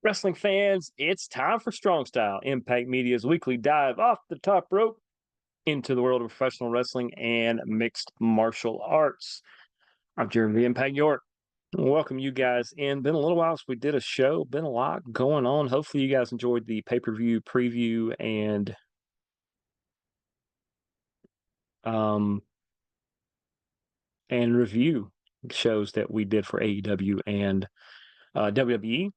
Wrestling fans, it's time for Strong Style, Impact Media's weekly dive off the top rope into the world of professional wrestling and mixed martial arts. I'm Jeremy the Impact York. Welcome you guys in. Been a little while since we did a show. Been a lot going on. Hopefully you guys enjoyed the pay-per-view preview um and review shows that we did for AEW and WWE.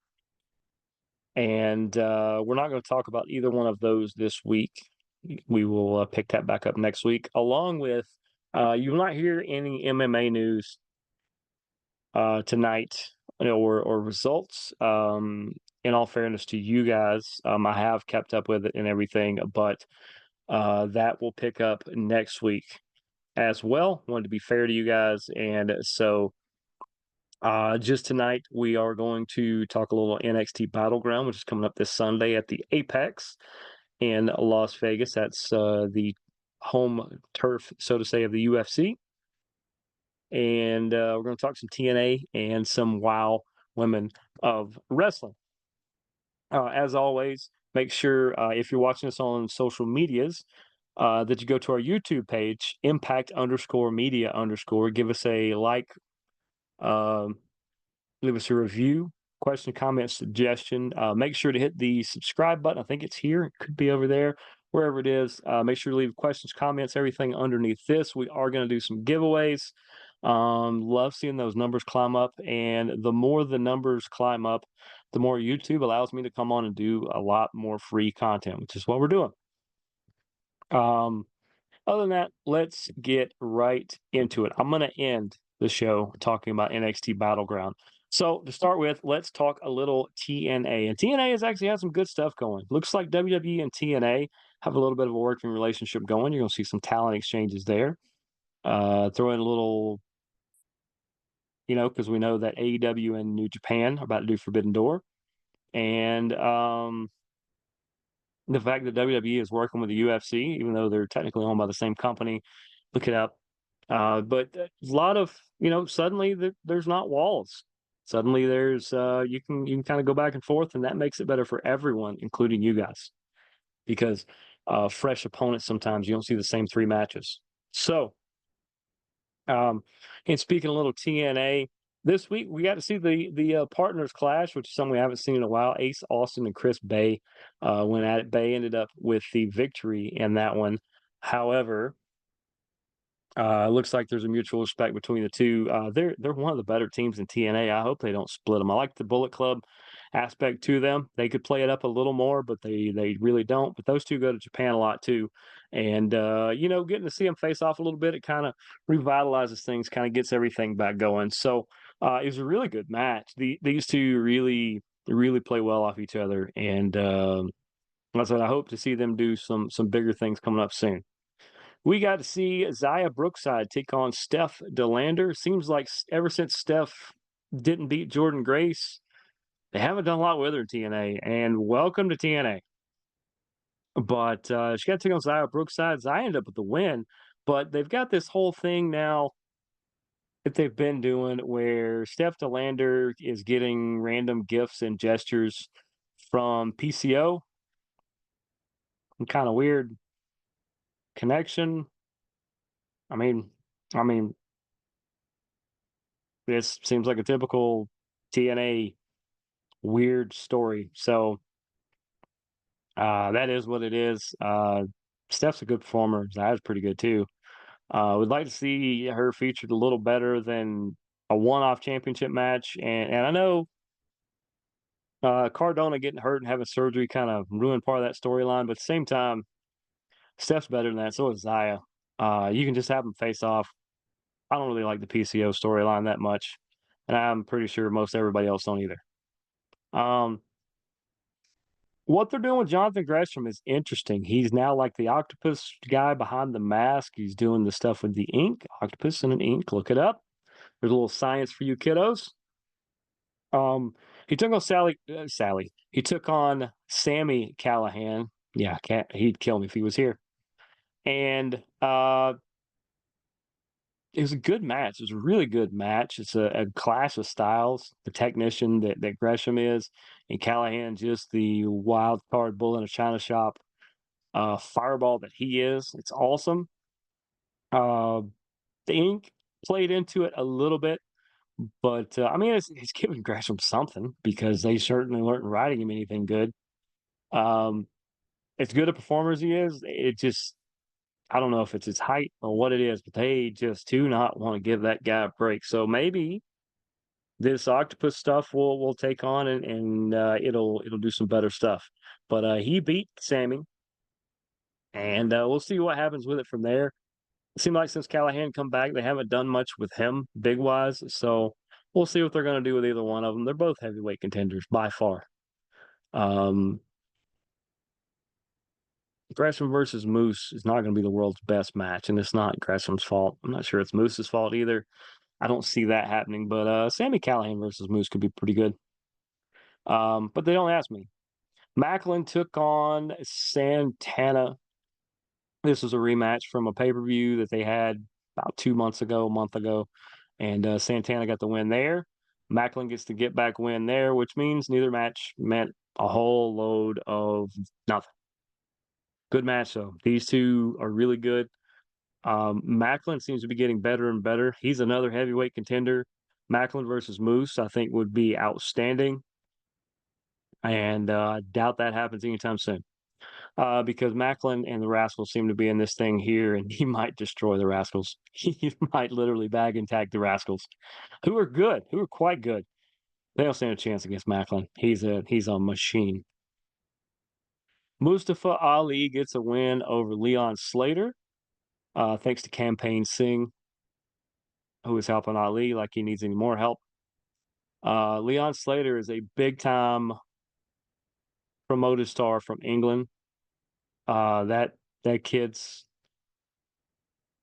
And we're not going to talk about either one of those this week. We will pick that back up next week, along with you will not hear any MMA news tonight or results. In all fairness to you guys, I have kept up with it and everything, but that will pick up next week as well. Wanted to be fair to you guys, and so just tonight, we are going to talk a little NXT BattleGround, which is coming up this Sunday at the Apex in Las Vegas. That's the home turf, so to say, of the UFC. And we're going to talk some TNA and some WoW Women of Wrestling. As always, make sure if you're watching us on social medias, that you go to our YouTube page, impact_media_. Give us a like, leave us a review, question, comment, suggestion. Make sure to hit the subscribe button. I think it's here. It could be over there, wherever it is. Make sure to leave questions, comments, everything underneath this. We are going to do some giveaways. Love seeing those numbers climb up. And the more the numbers climb up, the more YouTube allows me to come on and do a lot more free content, which is what we're doing. Other than that, let's get right into it. I'm going to end the show talking about NXT BattleGround. So to start with, let's talk a little TNA. And TNA has actually had some good stuff going. Looks like WWE and TNA have a little bit of a working relationship going. You're going to see some talent exchanges there. Throw in a little, because we know that AEW and New Japan are about to do Forbidden Door. And the fact that WWE is working with the UFC, even though they're technically owned by the same company, look it up. But a lot of, suddenly there's not walls. Suddenly there's you can kind of go back and forth, and that makes it better for everyone, including you guys, because fresh opponents sometimes you don't see the same three matches. So, and speaking a little TNA, this week we got to see the partners clash, which is something we haven't seen in a while. Ace Austin and Chris Bay went at it. Bay ended up with the victory in that one. However, looks like there's a mutual respect between the two. They're one of the better teams in TNA. I hope they don't split them. I like the Bullet Club aspect to them. They could play it up a little more, but they really don't. But those two go to Japan a lot too, and getting to see them face off a little bit, it kind of revitalizes things, kind of gets everything back going. So it was a really good match. These two really play well off each other, and that's what I hope to see them do some bigger things coming up soon. We got to see Zaya Brookside take on Steph DeLander. Seems like ever since Steph didn't beat Jordan Grace, they haven't done a lot with her in TNA. And welcome to TNA. But she got to take on Zaya Brookside. Zaya ended up with the win. But they've got this whole thing now that they've been doing where Steph DeLander is getting random gifts and gestures from PCO. Some kind of weird connection. I mean, this seems like a typical TNA weird story. So that is what it is. Steph's a good performer. Zaya's pretty good too. Would like to see her featured a little better than a one-off championship match. And I know Cardona getting hurt and having surgery kind of ruined part of that storyline, but at the same time, Steph's better than that. So is Zaya. You can just have them face off. I don't really like the PCO storyline that much, and I'm pretty sure most everybody else don't either. What they're doing with Jonathan Gresham is interesting. He's now like the octopus guy behind the mask. He's doing the stuff with the ink, octopus and an ink. Look it up. There's a little science for you kiddos. He took on Sally. He took on Sammy Callahan. Yeah, he'd kill me if he was here. And it was a good match. It was a really good match. It's a clash of styles. The technician that Gresham is, and Callahan just the wild card bull in a china shop, fireball that he is. It's awesome. Uh, the ink played into it a little bit, but I mean, it's giving Gresham something because they certainly weren't writing him anything good. Um, as good a performer as he is, it just I don't know if it's his height or what it is, but they just do not want to give that guy a break. So maybe this octopus stuff will take on and it'll do some better stuff. But he beat Sammy, and we'll see what happens with it from there. It seemed like since Callahan come back, they haven't done much with him big wise. So we'll see what they're going to do with either one of them. They're both heavyweight contenders by far. Um, Gresham versus Moose is not going to be the world's best match, and it's not Gresham's fault. I'm not sure it's Moose's fault either. I don't see that happening, but Sammy Callahan versus Moose could be pretty good. But they don't ask me. Macklin took on Santana. This was a rematch from a pay-per-view that they had about 2 months ago, a month ago, and Santana got the win there. Macklin gets to get back win there, which means neither match meant a whole load of nothing. Good match though. These two are really good. Macklin seems to be getting better and better. He's another heavyweight contender. Macklin versus Moose, I think, would be outstanding, and I doubt that happens anytime soon. Because Macklin and the Rascals seem to be in this thing here, and he might destroy the Rascals. He might literally bag and tag the Rascals, who are good, who are quite good. They don't stand a chance against Macklin. He's a machine. Mustafa Ali gets a win over Leon Slater, thanks to Campaign Singh, who is helping Ali like he needs any more help. Leon Slater is a big time promoted star from England. That kid's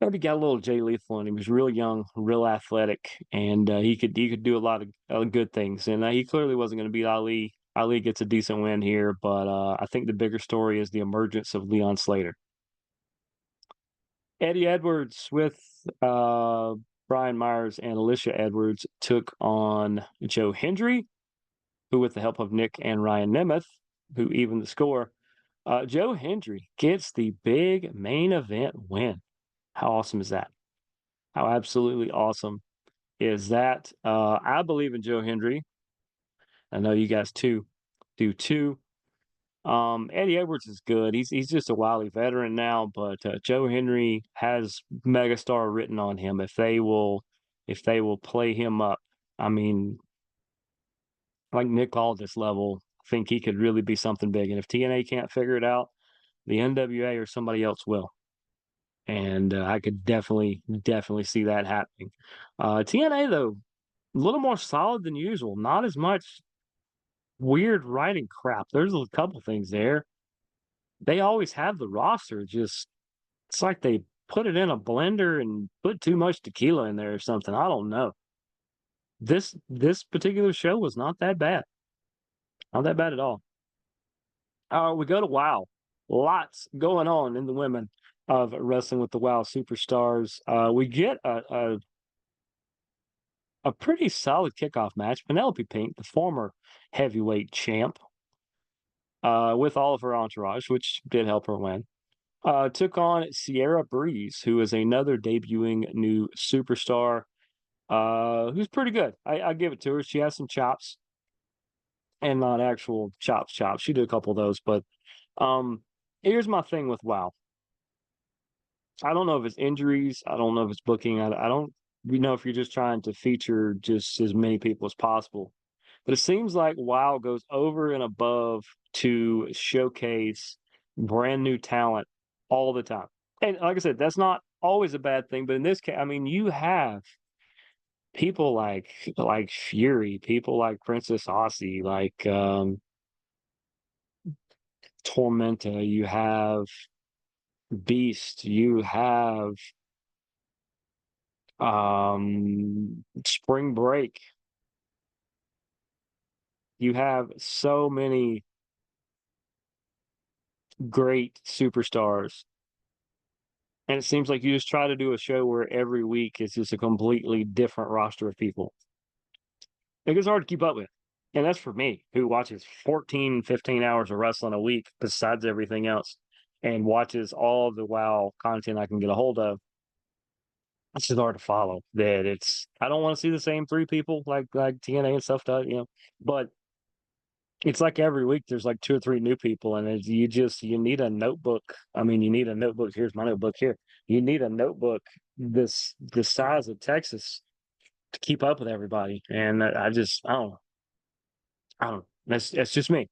maybe got a little Jay Lethal in him. He was real young, real athletic, and he could do a lot of good things. And he clearly wasn't going to beat Ali. Ali gets a decent win here, but I think the bigger story is the emergence of Leon Slater. Eddie Edwards with Brian Myers and Alicia Edwards took on Joe Hendry, who, with the help of Nick and Ryan Nemeth, who evened the score, Joe Hendry gets the big main event win. How awesome is that? How absolutely awesome is that? I believe in Joe Hendry. I know you guys too do too. Eddie Edwards is good. He's just a wily veteran now, but Joe Henry has megastar written on him if they will play him up. I mean, like Nick Aldis level, I think he could really be something big. And if TNA can't figure it out, the NWA or somebody else will. And I could definitely see that happening. TNA though, a little more solid than usual. Not as much weird writing crap. There's a couple things there. They always have the roster. Just it's like they put it in a blender and put too much tequila in there or something. I don't know. This particular show was not that bad. Not that bad at all. We go to WoW. Lots going on in the women of wrestling with the WoW superstars. We get a pretty solid kickoff match. Penelope Pink, the former heavyweight champ, with all of her entourage, which did help her win, took on Sierra Breeze, who is another debuting new superstar, who's pretty good. I give it to her. She has some chops, and not actual chops. She did a couple of those, but um, here's my thing with WoW. I don't know if it's injuries. I don't know if it's booking. I don't know if you're just trying to feature just as many people as possible. But it seems like WoW goes over and above to showcase brand new talent all the time. And like I said, that's not always a bad thing. But in this case, I mean, you have people like Fury, people like Princess Aussie, like Tormenta. You have Beast. You have Spring Break. You have so many great superstars And it seems like you just try to do a show where every week it's just a completely different roster of people. It gets hard to keep up with. And that's for me, who watches 14, 15 hours of wrestling a week besides everything else and watches all the WoW content I can get a hold of. It's just hard to follow that. I don't want to see the same three people like TNA and stuff does, but it's like every week there's like two or three new people, and you need a notebook. I mean, you need a notebook. Here's my notebook here. You need a notebook this size of Texas to keep up with everybody. And I don't know. That's just me.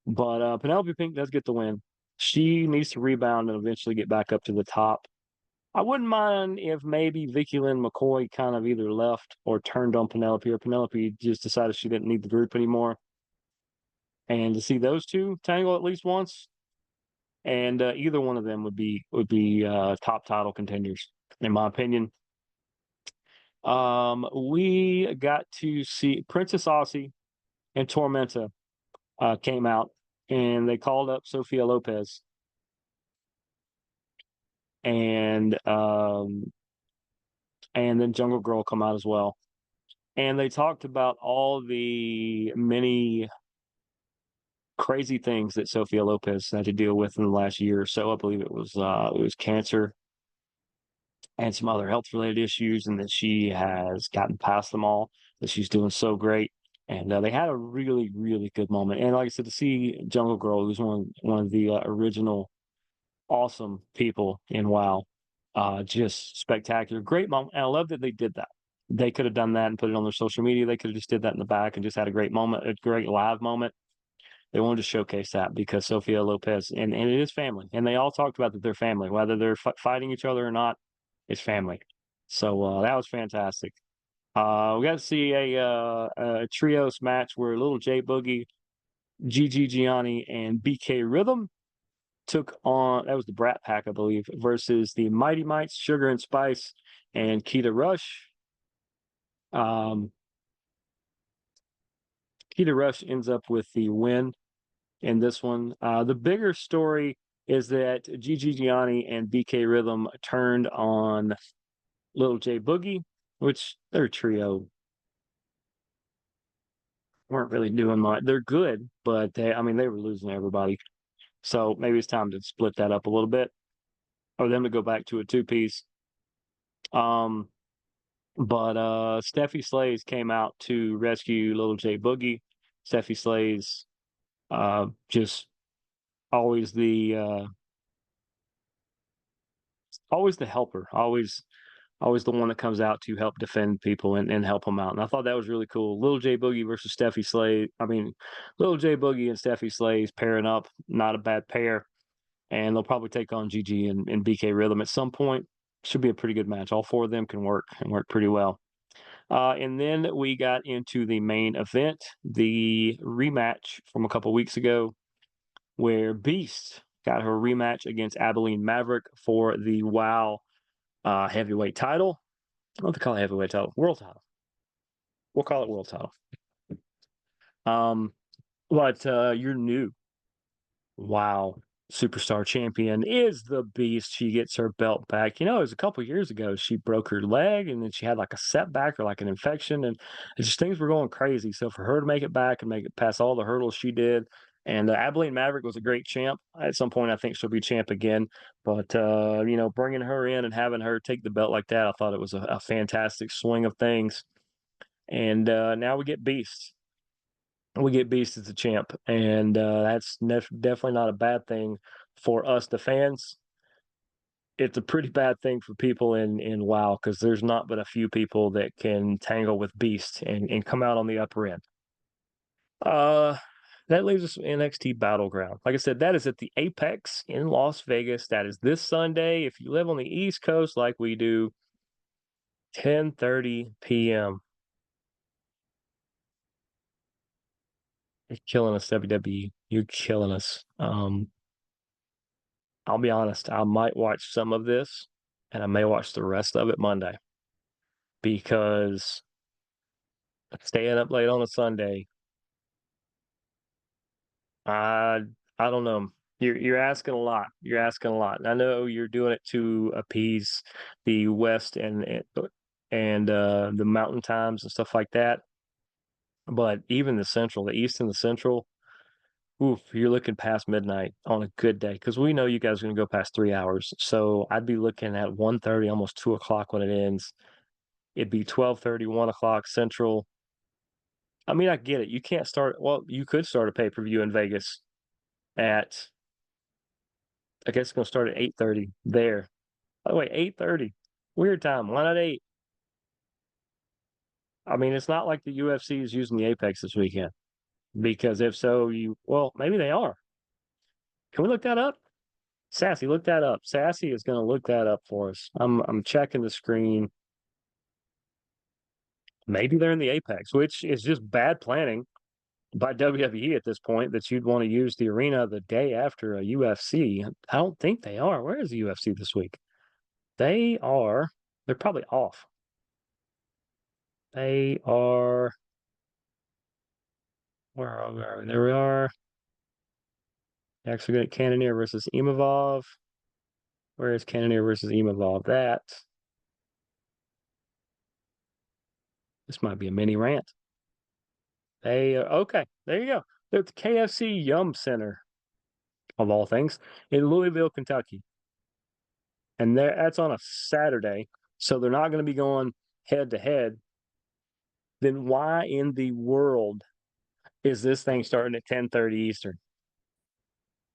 But Penelope Pink does get the win. She needs to rebound and eventually get back up to the top. I wouldn't mind if maybe Vicky Lynn McCoy kind of either left or turned on Penelope, or Penelope just decided she didn't need the group anymore. And to see those two tangle at least once, and either one of them would be top title contenders, in my opinion. We got to see Princess Aussie and Tormenta came out, and they called up Sophia Lopez, and then Jungle Girl come out as well, and they talked about all the many crazy things that Sophia Lopez had to deal with in the last year or so. I believe it was cancer and some other health related issues, and that she has gotten past them all. That she's doing so great, and they had a really really good moment. And like I said, to see Jungle Girl, who's one of the original awesome people in WoW. Just spectacular. Great moment. And I love that they did that. They could have done that and put it on their social media. They could have just did that in the back and just had a great moment, a great live moment. They wanted to showcase that because Sophia Lopez, and it is family. And they all talked about that they're family, whether they're fighting each other or not, it's family. So that was fantastic. We got to see a trios match where Little J Boogie, Gigi Gianni, and BK Rhythm took on, that was the Brat Pack, I believe, versus the Mighty Mites, Sugar and Spice, and Keita Rush. Um, Keita Rush ends up with the win in this one. The bigger story is that Gigi Gianni and BK Rhythm turned on Little J Boogie, which their trio weren't really doing much. They're good, but they were losing everybody. So maybe it's time to split that up a little bit, or them to go back to a two-piece. Um, But Steffi Slays came out to rescue Little J Boogie. Steffi Slays, just always always the helper, always the one that comes out to help defend people and help them out. And I thought that was really cool. Little J Boogie versus Steffi Slays. I mean, Little J Boogie and Steffi Slays pairing up, not a bad pair. And they'll probably take on GG and BK Rhythm at some point. Should be a pretty good match. All four of them can work and work pretty well. And then we got into the main event, the rematch from a couple weeks ago, where Beast got her rematch against Abilene Maverick for the WoW heavyweight title. I don't know if they call it heavyweight title, world title. We'll call it world title. Um, but your new WoW superstar champion is the Beast. She gets her belt back. It was a couple years ago. She broke her leg, and then she had like a setback or like an infection, and it's just things were going crazy. So for her to make it back and make it past all the hurdles she did, and Abilene Maverick was a great champ. At some point, I think she'll be champ again. But bringing her in and having her take the belt like that, I thought it was a fantastic swing of things. And now we get Beast. We get Beast as a champ, and that's definitely not a bad thing for us, the fans. It's a pretty bad thing for people in WoW, because there's not but a few people that can tangle with Beast and come out on the upper end. Uh, that leaves us NXT BattleGround. Like I said, that is at the Apex in Las Vegas. That is this Sunday. If you live on the East Coast like we do, 10:30 p.m. You're killing us, WWE. You're killing us. I'll be honest, I might watch some of this, and I may watch the rest of it Monday, because staying up late on a Sunday, I I don't know. You're asking a lot. You're asking a lot. And I know you're doing it to appease the West and the Mountain Times and stuff like that. But even the Central, the East and the Central, oof, you're looking past midnight on a good day because we know you guys are going to go past 3 hours. So I'd be looking at 1:30, almost 2 o'clock when it ends. It'd be 12:30, 1 o'clock Central. I mean, I get it. You can't start. Well, you could start a pay-per-view in Vegas at. I guess it's going to start at 8:30 there. By the way, 8:30. Weird time. Why not 8? I mean, it's not like the UFC is using the Apex this weekend. Because if so, well, maybe they are. Can we look that up? Sassy, look that up. Sassy is going to look that up for us. I'm checking the screen. Maybe they're in the Apex, which is just bad planning by WWE at this point that you'd want to use the arena the day after a UFC. I don't think they are. Where is the UFC this week? They are. They're probably off. They are. Where are we? There we are. Actually, got Cannonier versus Imavov. Where is Cannonier versus Imavov? This might be a mini rant. They okay. There you go. They're at the KFC Yum Center of all things in Louisville, Kentucky, and that's on a Saturday, so they're not going to be going head to head. Then why in the world is this thing starting at 10:30 Eastern?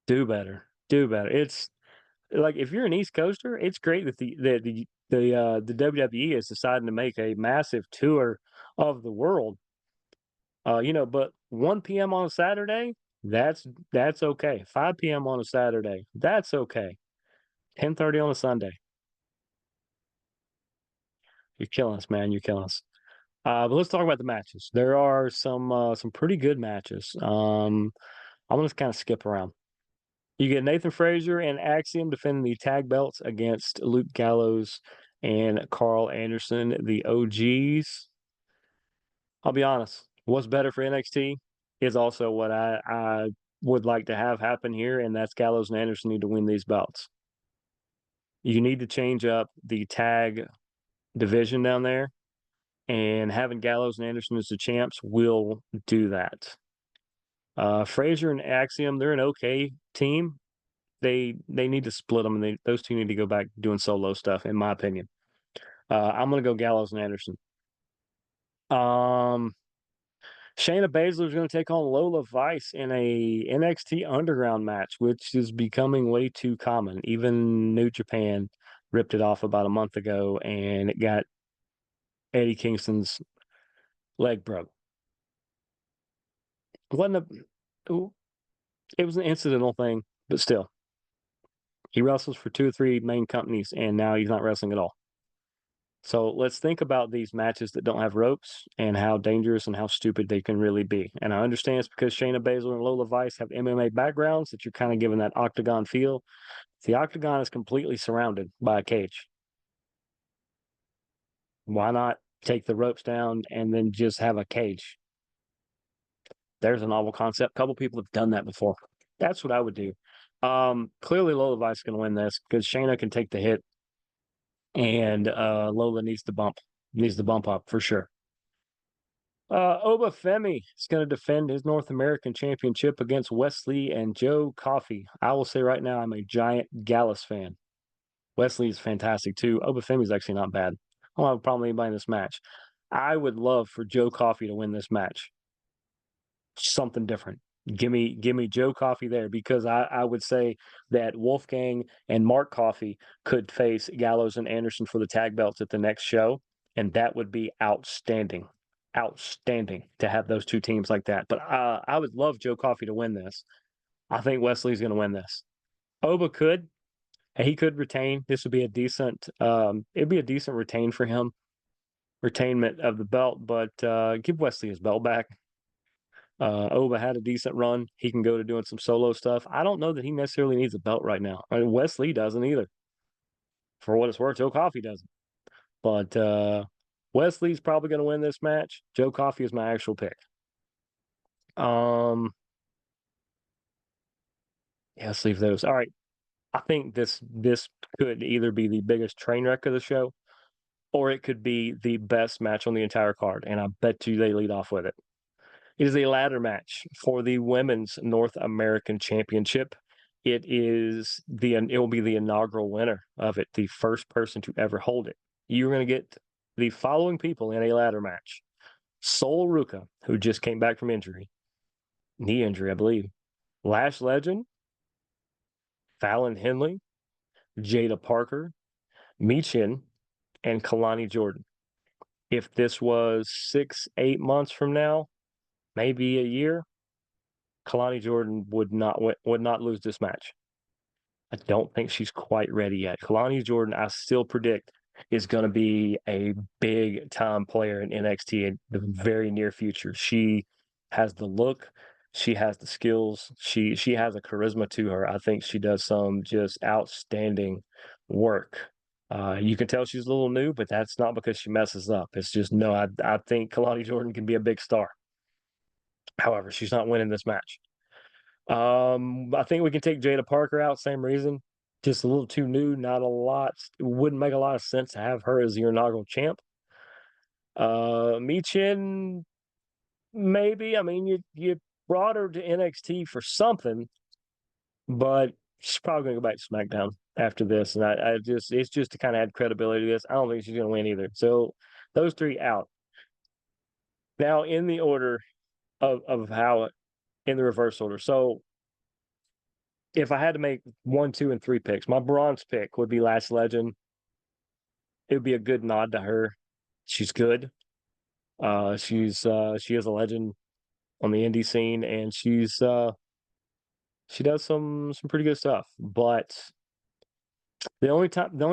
Do better. Do better. It's like if you're an East Coaster, it's great that the WWE is deciding to make a massive tour of the world. But 1 p.m. on a Saturday, that's okay. 5 p.m. on a Saturday, that's okay. 10:30 on a Sunday. You're killing us, man. You're killing us. But let's talk about the matches. There are some pretty good matches. I'm gonna kind of skip around. You get Nathan Frazier and Axiom defending the tag belts against Luke Gallows and Carl Anderson, the OGs. I'll be honest. What's better for NXT is also what I would like to have happen here, and that's Gallows and Anderson need to win these belts. You need to change up the tag division down there, and having Gallows and Anderson as the champs will do that. Frazier and Axiom, they're an okay team. They need to split them, and those two need to go back doing solo stuff, in my opinion. I'm gonna go Gallows and Anderson. Um, Shayna Baszler is going to take on Lola Vice in a NXT Underground match, which is becoming way too common. Even New Japan ripped it off about a month ago, and it got Eddie Kingston's leg broke. It wasn't it was an incidental thing, but still, he wrestles for 2 or 3 main companies, and now he's not wrestling at all. So let's think about these matches that don't have ropes and how dangerous and how stupid they can really be. And I understand it's because Shayna Baszler and Lola Vice have MMA backgrounds that you're kind of given that octagon feel. The octagon is completely surrounded by a cage. Why not take the ropes down and then just have a cage? There's a novel concept. A couple people have done that before. That's what I would do. Clearly Lola Vice is going to win this because Shayna can take the hit and Lola needs the bump up for sure. Oba Femi is going to defend his North American Championship against Wesley and Joe Coffey. I will say right now, I'm a giant Gallus fan. Wesley is fantastic too. Oba Femi is actually not bad. I don't have a problem with anybody in this match. I would love for Joe Coffey to win this match. Something different. Give me Joe Coffey there because I would say that Wolfgang and Mark Coffey could face Gallows and Anderson for the tag belts at the next show, and that would be outstanding. Outstanding to have those two teams like that. But I would love Joe Coffey to win this. I think Wesley's going to win this. Oba could. He could retain. This would be a decent it'd be a decent retain for him. Retainment of the belt, but give Wesley his belt back. Oba had a decent run. He can go to doing some solo stuff. I don't know that he necessarily needs a belt right now. I mean, Wesley doesn't either. For what it's worth, Joe Coffey doesn't. But Wesley's probably going to win this match. Joe Coffey is my actual pick. Um, Yeah, let's leave those. All right. I think this could either be the biggest train wreck of the show, or it could be the best match on the entire card, and I bet you they lead off with it. It is a ladder match for the Women's North American Championship. It will be the inaugural winner of it, the first person to ever hold it. You're going to get the following people in a ladder match: Sol Ruka, who just came back from knee injury, I believe. Lash Legend, Fallon Henley, Jada Parker, Michin, and Kalani Jordan. If this was 6, 8 months from now, maybe a year, Kalani Jordan would not lose this match. I don't think she's quite ready yet. Kalani Jordan, I still predict, is going to be a big time player in NXT in the very near future. She has the look, she has the skills, she has a charisma to her. I think she does some just outstanding work. You can tell she's a little new, but that's not because she messes up. It's just no. I think Kalani Jordan can be a big star. However, she's not winning this match. I think we can take Jada Parker out. Same reason, just a little too new. Not a lot. It wouldn't make a lot of sense to have her as your inaugural champ. Michin, maybe. I mean, you brought her to NXT for something, but she's probably going to go back to SmackDown after this. And I just it's just to kind of add credibility to this. I don't think she's going to win either. So those three out. Now in the order of how in the reverse order. So if I had to make 1, 2, and 3 picks, my bronze pick would be Lash Legend. It would be a good nod to her. She's good. She is a legend on the indie scene, and she does some pretty good stuff. But the only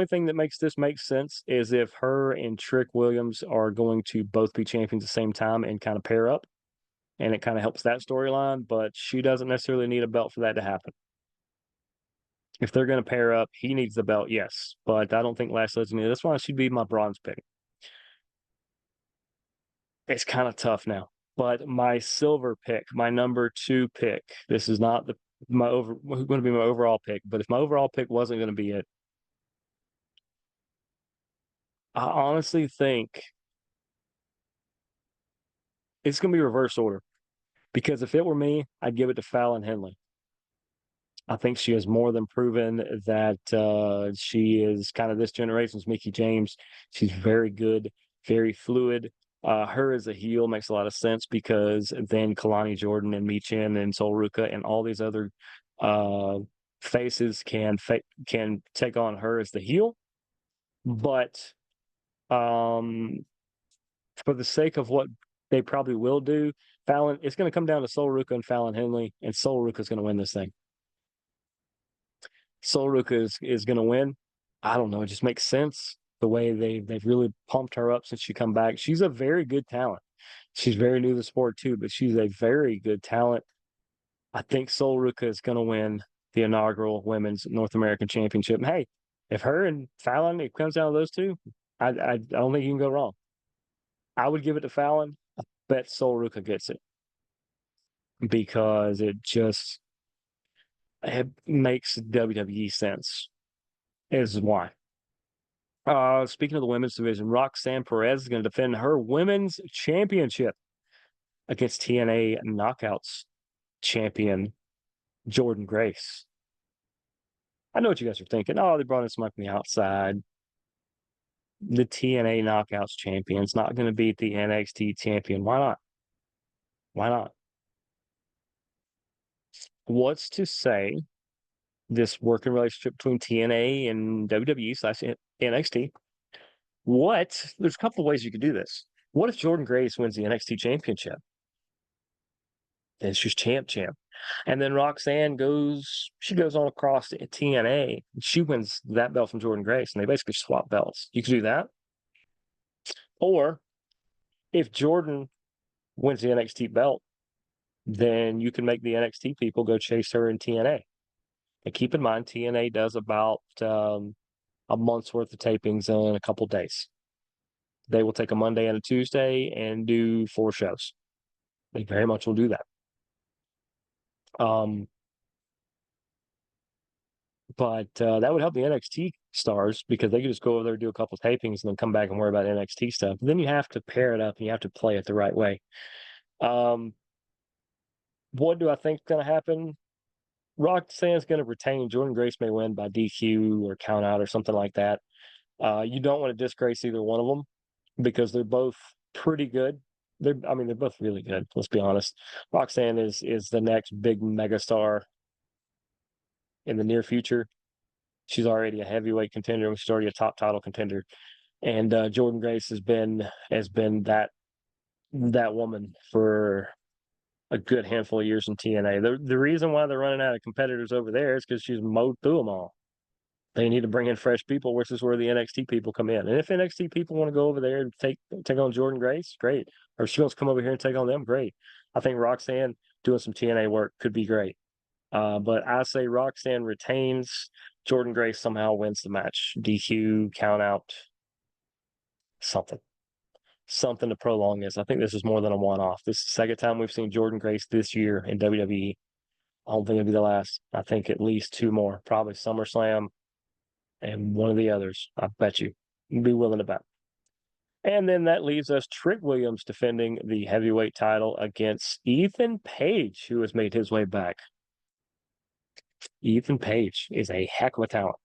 thing that makes this make sense is if her and Trick Williams are going to both be champions at the same time and kind of pair up, and it kind of helps that storyline. But she doesn't necessarily need a belt for that to happen. If they're going to pair up, he needs the belt, yes. But I don't think Lash Legend needs. That's why she'd be my bronze pick. It's kind of tough now. But my silver pick, my number 2 pick, this is not going to be my overall pick. But if my overall pick wasn't going to be it, I honestly think it's going to be reverse order. Because if it were me, I'd give it to Fallon Henley. I think she has more than proven that she is kind of this generation's Mickey James. She's very good, very fluid. Her as a heel makes a lot of sense because then Kalani Jordan and Michin and Sol Ruka and all these other uh, faces can take on her as the heel. But um, for the sake of what they probably will do, Fallon, it's going to come down to Sol Ruka and Fallon Henley, and Sol Ruka is going to win this thing. Sol Ruka is going to win. I don't know. It just makes sense the way they've really pumped her up since she come back. She's a very good talent. She's very new to the sport too, but she's a very good talent. I think Sol Ruka is going to win the inaugural Women's North American Championship. And hey, if her and Fallon, it comes down to those two, I don't think you can go wrong. I would give it to Fallon. I bet Sol Ruka gets it because it makes WWE sense. Is why. Speaking of the women's division, Roxanne Perez is going to defend her women's championship against TNA Knockouts champion Jordan Grace. I know what you guys are thinking. Oh, they brought in someone from the outside. The TNA Knockouts champion's not going to beat the NXT champion. Why not? Why not? What's to say this working relationship between TNA and WWE/NXT? There's a couple of ways you could do this. What if Jordan Grace wins the NXT championship? And she's champ. And then Roxanne goes on across to TNA. She wins that belt from Jordan Grace, and they basically swap belts. You could do that. Or if Jordan wins the NXT belt, then you can make the NXT people go chase her in TNA. And keep in mind, TNA does about a month's worth of tapings in a couple days. They will take a Monday and a Tuesday and do 4 shows. They very much will do that. Um, But that would help the NXT stars because they could just go over there, do a couple tapings, and then come back and worry about NXT stuff. Then you have to pair it up and you have to play it the right way. Um, what do I think is going to happen? Roxanne's going to retain. Jordan Grace may win by DQ or count out or something like that. You don't want to disgrace either one of them because they're both pretty good. They're both really good. Let's be honest. Roxanne is the next big megastar in the near future. She's already a heavyweight contender. She's already a top title contender, and Jordan Grace has been that woman for a good handful of years in TNA. The reason why they're running out of competitors over there is because she's mowed through them all. They need to bring in fresh people, which is where the NXT people come in. And if NXT people want to go over there and take on Jordan Grace, great. Or if she wants to come over here and take on them, great. I think Roxanne doing some TNA work could be great. But I say Roxanne retains. Jordan Grace somehow wins the match. DQ, count out, something to prolong this. I think this is more than a one-off. This is the second time we've seen Jordan Grace this year in WWE. I don't think it'll be the last. I think at least two more, probably SummerSlam and one of the others. I bet you. You'd be willing to bet. And then that leaves us Trick Williams defending the heavyweight title against Ethan Page, who has made his way back. Ethan Page is a heck of a talent.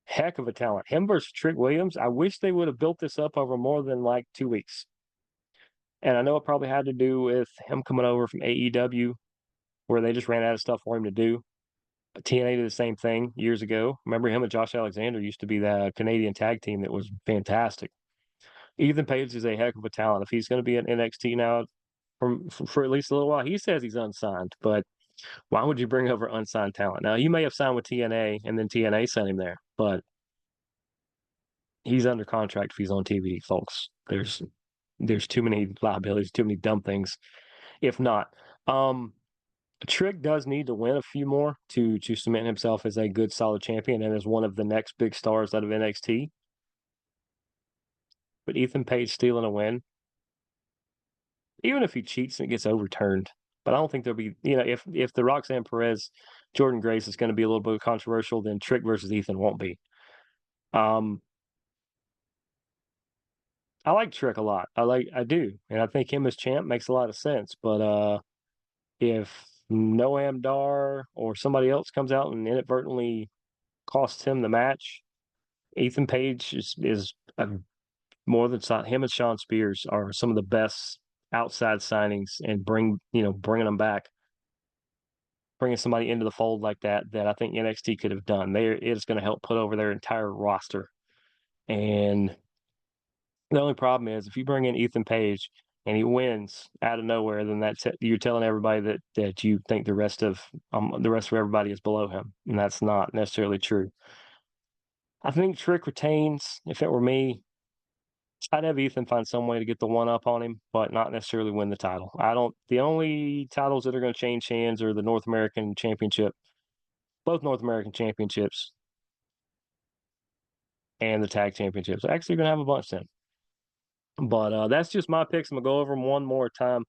Heck of a talent. Him versus Trick Williams. I wish they would have built this up over more than like 2 weeks. And I know it probably had to do with him coming over from AEW, where they just ran out of stuff for him to do. TNA did the same thing years ago. Remember him and Josh Alexander used to be the Canadian tag team that was fantastic. Ethan Page is a heck of a talent. If he's going to be at NXT now for at least a little while, he says he's unsigned, but why would you bring over unsigned talent? Now, he may have signed with TNA and then TNA sent him there, but he's under contract if he's on TV, folks. There's too many liabilities, too many dumb things. If not, Trick does need to win a few more to cement himself as a good, solid champion and as one of the next big stars out of NXT. But Ethan Page stealing a win, even if he cheats and it gets overturned, but I don't think there'll be, if the Roxanne Perez Jordan Grace is going to be a little bit controversial, then Trick versus Ethan won't be. I like Trick a lot. I do, and I think him as champ makes a lot of sense. But if Noam Dar or somebody else comes out and inadvertently costs him the match, Ethan Page is more than him and Sean Spears are some of the best outside signings, and bringing them back, bringing somebody into the fold like that I think NXT could have done. It is going to help put over their entire roster. And the only problem is if you bring in Ethan Page and he wins out of nowhere, then you're telling everybody that you think the rest of everybody is below him, and that's not necessarily true. I think Trick retains. If it were me, I'd have Ethan find some way to get the one up on him, but not necessarily win the title. The only titles that are going to change hands are the North American Championship, both North American Championships, and the Tag Championships. Actually, you're going to have a bunch then. But that's just my picks. I'm going to go over them one more time.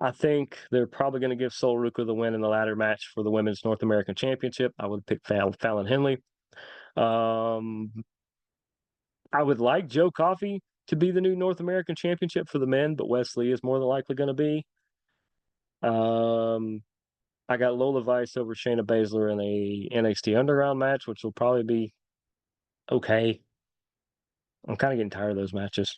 I think they're probably going to give Sol Ruka the win in the ladder match for the Women's North American Championship. I would pick Fallon Henley. I would like Joe Coffey to be the new North American Championship for the men, but Wesley is more than likely going to be. I got Lola Vice over Shayna Baszler in a NXT Underground match, which will probably be okay. I'm kind of getting tired of those matches.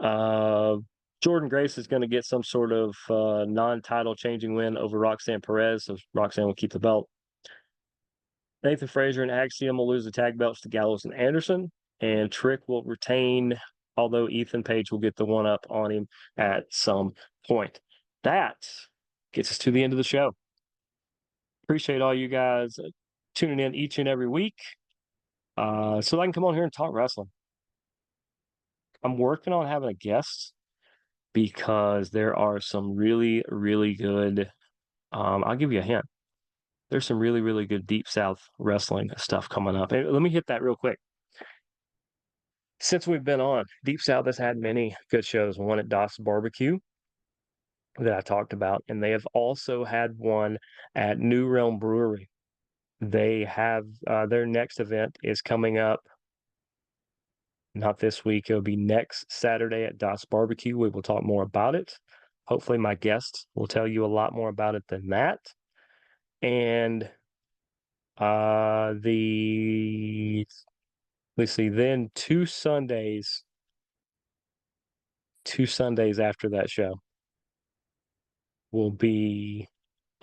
Jordan Grace is going to get some sort of non-title changing win over Roxanne Perez, so Roxanne will keep the belt. Nathan Frazier and Axiom will lose the tag belts to Gallows and Anderson, and Trick will retain, although Ethan Page will get the one-up on him at some point. That gets us to the end of the show. Appreciate all you guys tuning in each and every week so I can come on here and talk wrestling. I'm working on having a guest because there are some really, really good I'll give you a hint. There's some really, really good Deep South wrestling stuff coming up. And let me hit that real quick. Since we've been on, Deep South has had many good shows. One at Doss Barbecue that I talked about, and they have also had one at New Realm Brewery. They have their next event is coming up. Not this week. It'll be next Saturday at Das Barbecue. We will talk more about it. Hopefully, my guests will tell you a lot more about it than that. And let's see, then two Sundays after that show will be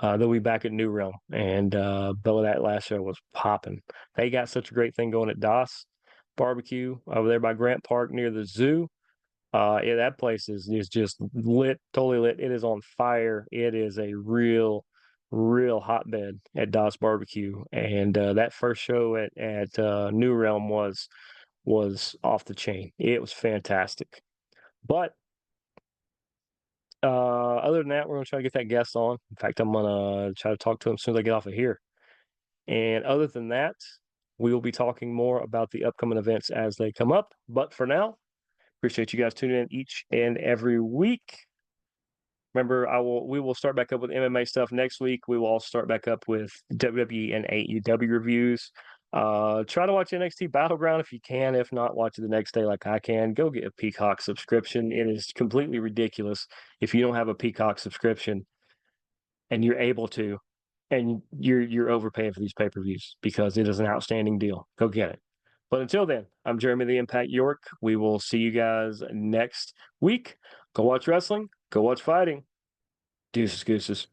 they'll be back at New Realm, and Bella, that last show was popping. They got such a great thing going at Das Barbecue over there by Grant Park near the zoo. Yeah, that place is just lit, totally lit. It is on fire. It is a real hotbed at Das Barbecue, and that first show at New Realm was off the chain. It was fantastic. But other than that, we're gonna try to get that guest on. In fact, I'm gonna try to talk to him as soon as I get off of here. And other than that, we will be talking more about the upcoming events as they come up. But for now, appreciate you guys tuning in each and every week. Remember, we will start back up with MMA stuff next week. We will also start back up with WWE and AEW reviews. Try to watch NXT BattleGround if you can. If not, watch it the next day like I can. Go get a Peacock subscription. It is completely ridiculous if you don't have a Peacock subscription and you're able to, and you're overpaying for these pay-per-views because it is an outstanding deal. Go get it. But until then, I'm Jeremy the Impact York. We will see you guys next week. Go watch wrestling. Go watch fighting. Deuces, gooses.